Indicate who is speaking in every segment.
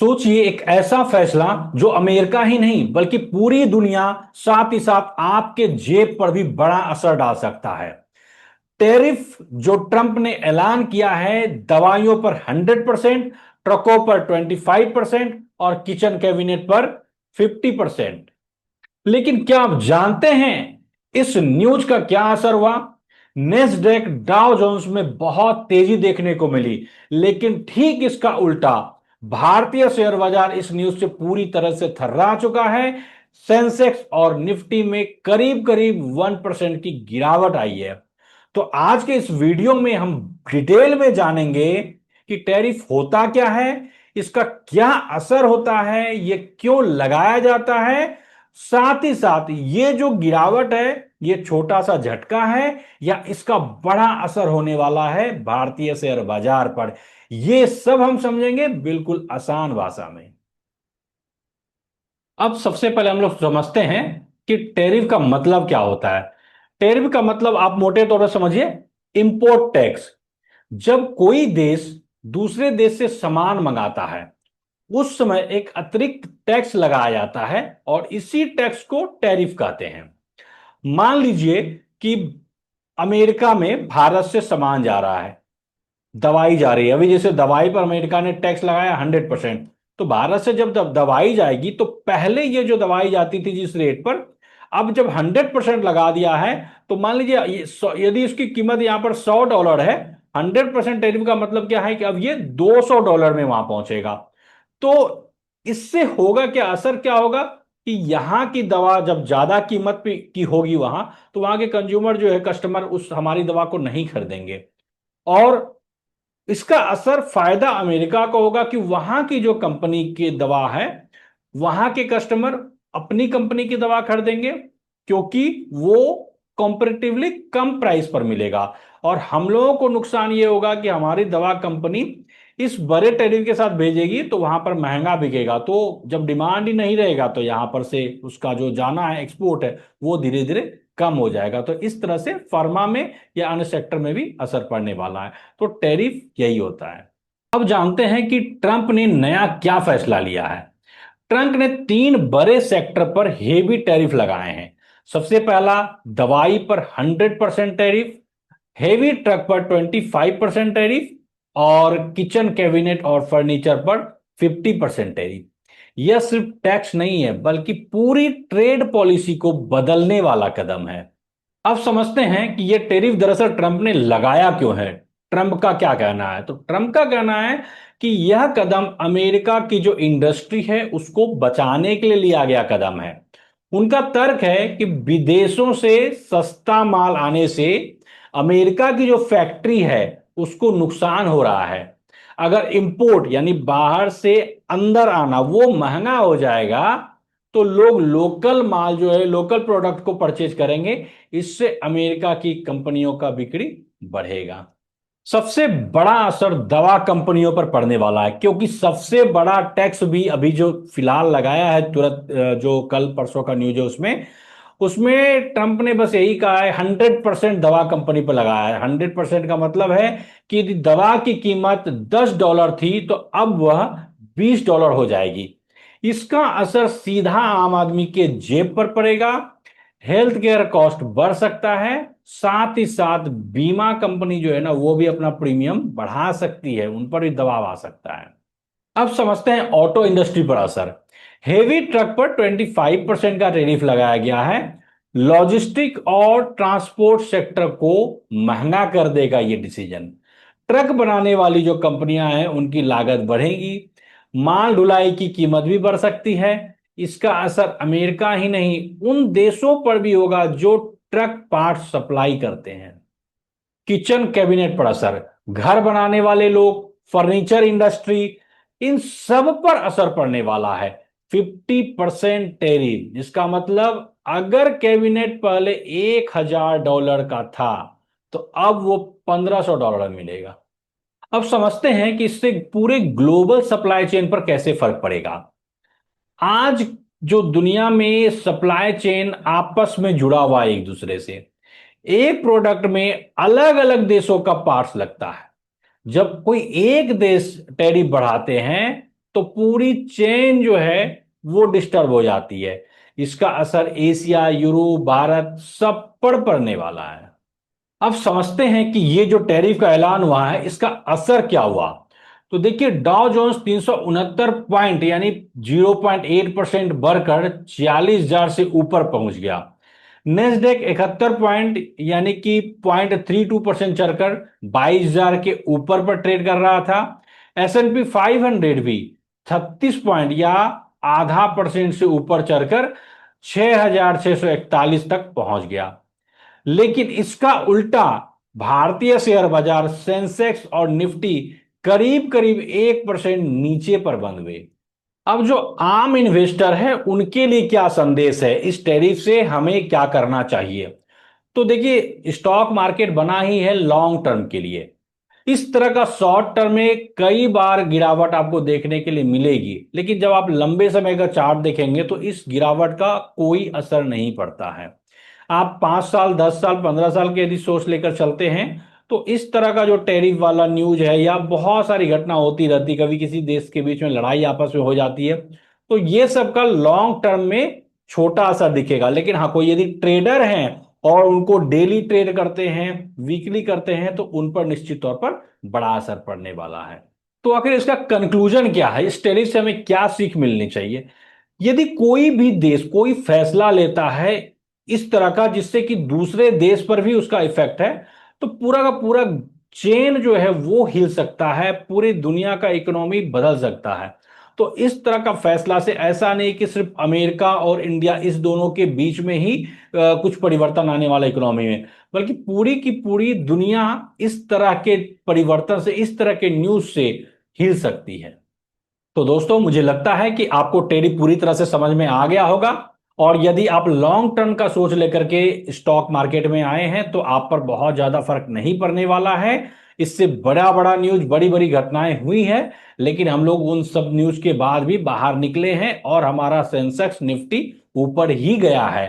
Speaker 1: सोचिए एक ऐसा फैसला जो अमेरिका ही नहीं बल्कि पूरी दुनिया साथ ही साथ आपके जेब पर भी बड़ा असर डाल सकता है। टैरिफ जो ट्रंप ने ऐलान किया है दवाइयों पर 100%, ट्रकों पर 25% और किचन कैबिनेट पर 50%। लेकिन क्या आप जानते हैं इस न्यूज का क्या असर हुआ? नेस्डेक डाउ जोन्स में बहुत तेजी देखने को मिली, लेकिन ठीक इसका उल्टा भारतीय शेयर बाजार इस न्यूज से पूरी तरह से थर्रा चुका है। सेंसेक्स और निफ्टी में करीब करीब 1% की गिरावट आई है। तो आज के इस वीडियो में हम डिटेल में जानेंगे कि टैरिफ होता क्या है, इसका क्या असर होता है, यह क्यों लगाया जाता है, साथ ही साथ ये जो गिरावट है ये छोटा सा झटका है या इसका बड़ा असर होने वाला है भारतीय शेयर बाजार पर। ये सब हम समझेंगे बिल्कुल आसान भाषा में। अब सबसे पहले हम लोग समझते हैं कि टैरिफ का मतलब क्या होता है। टैरिफ का मतलब आप मोटे तौर पर समझिए, इंपोर्ट टैक्स। जब कोई देश दूसरे देश से सामान मंगाता है उस समय एक अतिरिक्त टैक्स लगाया जाता है और इसी टैक्स को टैरिफ कहते हैं। मान लीजिए कि अमेरिका में भारत से सामान जा रहा है, दवाई जा रही है। अभी जैसे दवाई पर अमेरिका ने टैक्स लगाया 100%, तो भारत से जब दवाई जाएगी तो पहले ये जो दवाई जाती थी जिस रेट पर, अब जब 100% लगा दिया है तो मान लीजिए यदि इसकी कीमत यहां पर $100 है, 100% टैरिफ का मतलब क्या है कि अब ये $200 में वहां पहुंचेगा। तो इससे होगा क्या, असर क्या होगा कि यहां की दवा जब ज्यादा कीमत पे की होगी वहां, तो वहां के कंज्यूमर जो है, कस्टमर उस हमारी दवा को नहीं खरीदेंगे। और इसका असर फायदा अमेरिका को होगा कि वहां की जो कंपनी की दवा है वहां के कस्टमर अपनी कंपनी की दवा खरीदेंगे, क्योंकि वो कॉम्परेटिवली कम प्राइस पर मिलेगा। और हम लोगों को नुकसान ये होगा कि हमारी दवा कंपनी इस बड़े टैरिफ के साथ भेजेगी तो वहां पर महंगा बिकेगा, तो जब डिमांड ही नहीं रहेगा तो यहां पर से उसका जो जाना है एक्सपोर्ट है वो धीरे धीरे कम हो जाएगा। तो इस तरह से फार्मा में या अन्य सेक्टर में भी असर पड़ने वाला है। तो टैरिफ यही होता है। अब जानते हैं कि ट्रंप ने नया क्या फैसला लिया है। ट्रंप ने 3 बड़े सेक्टर पर हेवी टैरिफ लगाए हैं। सबसे पहला, दवाई पर 100% टैरिफ, हेवी ट्रक पर 25% टैरिफ और किचन कैबिनेट और फर्नीचर पर 50% टैरिफ। यह सिर्फ टैक्स नहीं है बल्कि पूरी ट्रेड पॉलिसी को बदलने वाला कदम है। अब समझते हैं कि यह टैरिफ दरअसल ट्रंप ने लगाया क्यों है। ट्रंप का क्या कहना है? तो ट्रंप का कहना है कि यह कदम अमेरिका की जो इंडस्ट्री है उसको बचाने के लिए लिया गया कदम है। उनका तर्क है कि विदेशों से सस्ता माल आने से अमेरिका की जो फैक्ट्री है उसको नुकसान हो रहा है। अगर इंपोर्ट यानी बाहर से अंदर आना वो महंगा हो जाएगा तो लोग लोकल माल जो है, लोकल प्रोडक्ट को परचेज करेंगे। इससे अमेरिका की कंपनियों का बिक्री बढ़ेगा। सबसे बड़ा असर दवा कंपनियों पर पड़ने वाला है, क्योंकि सबसे बड़ा टैक्स भी अभी जो फिलहाल लगाया है, तुरंत जो कल परसों का न्यूज है उसमें उसमें ट्रंप ने बस यही कहा है 100% दवा कंपनी पर लगाया है। 100% का मतलब है कि यदि दवा की कीमत $10 थी तो अब वह $20 हो जाएगी। इसका असर सीधा आम आदमी के जेब पर पड़ेगा। हेल्थ केयर कॉस्ट बढ़ सकता है, साथ ही साथ बीमा कंपनी जो है ना वो भी अपना प्रीमियम बढ़ा सकती है, उन पर भी दबाव आ सकता है। अब समझते हैं ऑटो इंडस्ट्री पर असर। हेवी ट्रक पर 25% का टैरिफ लगाया गया है। लॉजिस्टिक और ट्रांसपोर्ट सेक्टर को महंगा कर देगा ये डिसीजन। ट्रक बनाने वाली जो कंपनियां हैं उनकी लागत बढ़ेगी, माल ढुलाई की कीमत भी बढ़ सकती है। इसका असर अमेरिका ही नहीं उन देशों पर भी होगा जो ट्रक पार्ट सप्लाई करते हैं। किचन कैबिनेट पर असर, घर बनाने वाले लोग, फर्नीचर इंडस्ट्री, इन सब पर असर पड़ने वाला है। 50% टैरिफ, जिसका मतलब अगर कैबिनेट पहले $1,000 का था तो अब वो $1,500 मिलेगा। अब समझते हैं कि इससे पूरे ग्लोबल सप्लाई चेन पर कैसे फर्क पड़ेगा। आज जो दुनिया में सप्लाई चेन आपस में जुड़ा हुआ है एक दूसरे से, एक प्रोडक्ट में अलग अलग देशों का पार्ट्स लगता है। जब कोई एक देश टैरिफ बढ़ाते हैं तो पूरी चेन जो है वो डिस्टर्ब हो जाती है। इसका असर एशिया, यूरोप, भारत सब पर पड़ने वाला है। अब समझते हैं कि ये जो टैरिफ का ऐलान हुआ है इसका असर क्या हुआ। तो देखिए, डाउ जोन्स 369 पॉइंट यानी 0.8% बढ़कर 46,000 से ऊपर पहुंच गया। नेस्डेक 71 पॉइंट यानी कि 0.32% चढ़कर 22,000 के ऊपर पर ट्रेड कर रहा था। S&P 500 भी 36 पॉइंट या आधा परसेंट से ऊपर चढ़कर 6,641 तक पहुंच गया। लेकिन इसका उल्टा भारतीय शेयर बाजार सेंसेक्स और निफ्टी करीब करीब 1% नीचे पर बंद हुए। अब जो आम इन्वेस्टर है उनके लिए क्या संदेश है, इस टैरिफ से हमें क्या करना चाहिए। तो देखिए, स्टॉक मार्केट बना ही है लॉन्ग टर्म के लिए। इस तरह का शॉर्ट टर्म में कई बार गिरावट आपको देखने के लिए मिलेगी, लेकिन जब आप लंबे समय का चार्ट देखेंगे तो इस गिरावट का कोई असर नहीं पड़ता है। आप 5 साल, 10 साल, 15 साल की यदि सोच लेकर चलते हैं तो इस तरह का जो टैरिफ वाला न्यूज है या बहुत सारी घटना होती रहती, कभी किसी देश के बीच में लड़ाई आपस में हो जाती है, तो ये सब का लॉन्ग टर्म में छोटा असर दिखेगा। लेकिन हाँ, कोई यदि ट्रेडर हैं और उनको डेली ट्रेड करते हैं, वीकली करते हैं, तो उन पर निश्चित तौर पर बड़ा असर पड़ने वाला है। तो आखिर इसका कंक्लूजन क्या है, इस टैरिफ से हमें क्या सीख मिलनी चाहिए। यदि कोई भी देश कोई फैसला लेता है इस तरह का जिससे कि दूसरे देश पर भी उसका इफेक्ट है, तो पूरा का पूरा चेन जो है वो हिल सकता है, पूरी दुनिया का इकोनॉमी बदल सकता है। तो इस तरह का फैसला से ऐसा नहीं कि सिर्फ अमेरिका और इंडिया इस दोनों के बीच में ही कुछ परिवर्तन आने वाला इकोनॉमी में, बल्कि पूरी की पूरी दुनिया इस तरह के परिवर्तन से, इस तरह के न्यूज से हिल सकती है। तो दोस्तों, मुझे लगता है कि आपको टैरिफ पूरी तरह से समझ में आ गया होगा। और यदि आप लॉन्ग टर्म का सोच लेकर के स्टॉक मार्केट में आए हैं तो आप पर बहुत ज्यादा फर्क नहीं पड़ने वाला है। इससे बड़ा बड़ा न्यूज, बड़ी बड़ी घटनाएं हुई हैं, लेकिन हम लोग उन सब न्यूज के बाद भी बाहर निकले हैं और हमारा सेंसेक्स, निफ्टी ऊपर ही गया है।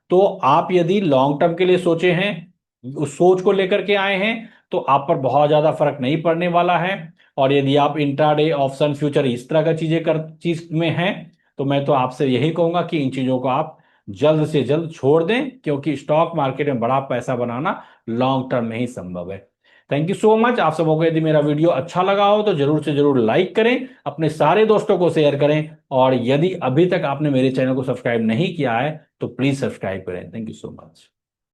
Speaker 1: तो आप यदि लॉन्ग टर्म के लिए सोचे हैं, उस सोच को लेकर के आए हैं, तो आप पर बहुत ज्यादा फर्क नहीं पड़ने वाला है। और यदि आप इंट्राडे, ऑप्शन, फ्यूचर इस तरह का चीज में हैं, तो मैं तो आपसे यही कहूंगा कि इन चीजों को आप जल्द से जल्द छोड़ दें, क्योंकि स्टॉक मार्केट में बड़ा पैसा बनाना लॉन्ग टर्म में ही संभव है। Thank you so much. आप सबों को यदि मेरा वीडियो अच्छा लगा हो तो जरूर से जरूर लाइक करें, अपने सारे दोस्तों को शेयर करें, और यदि अभी तक आपने मेरे चैनल को सब्सक्राइब नहीं किया है तो प्लीज सब्सक्राइब करें। Thank you so much.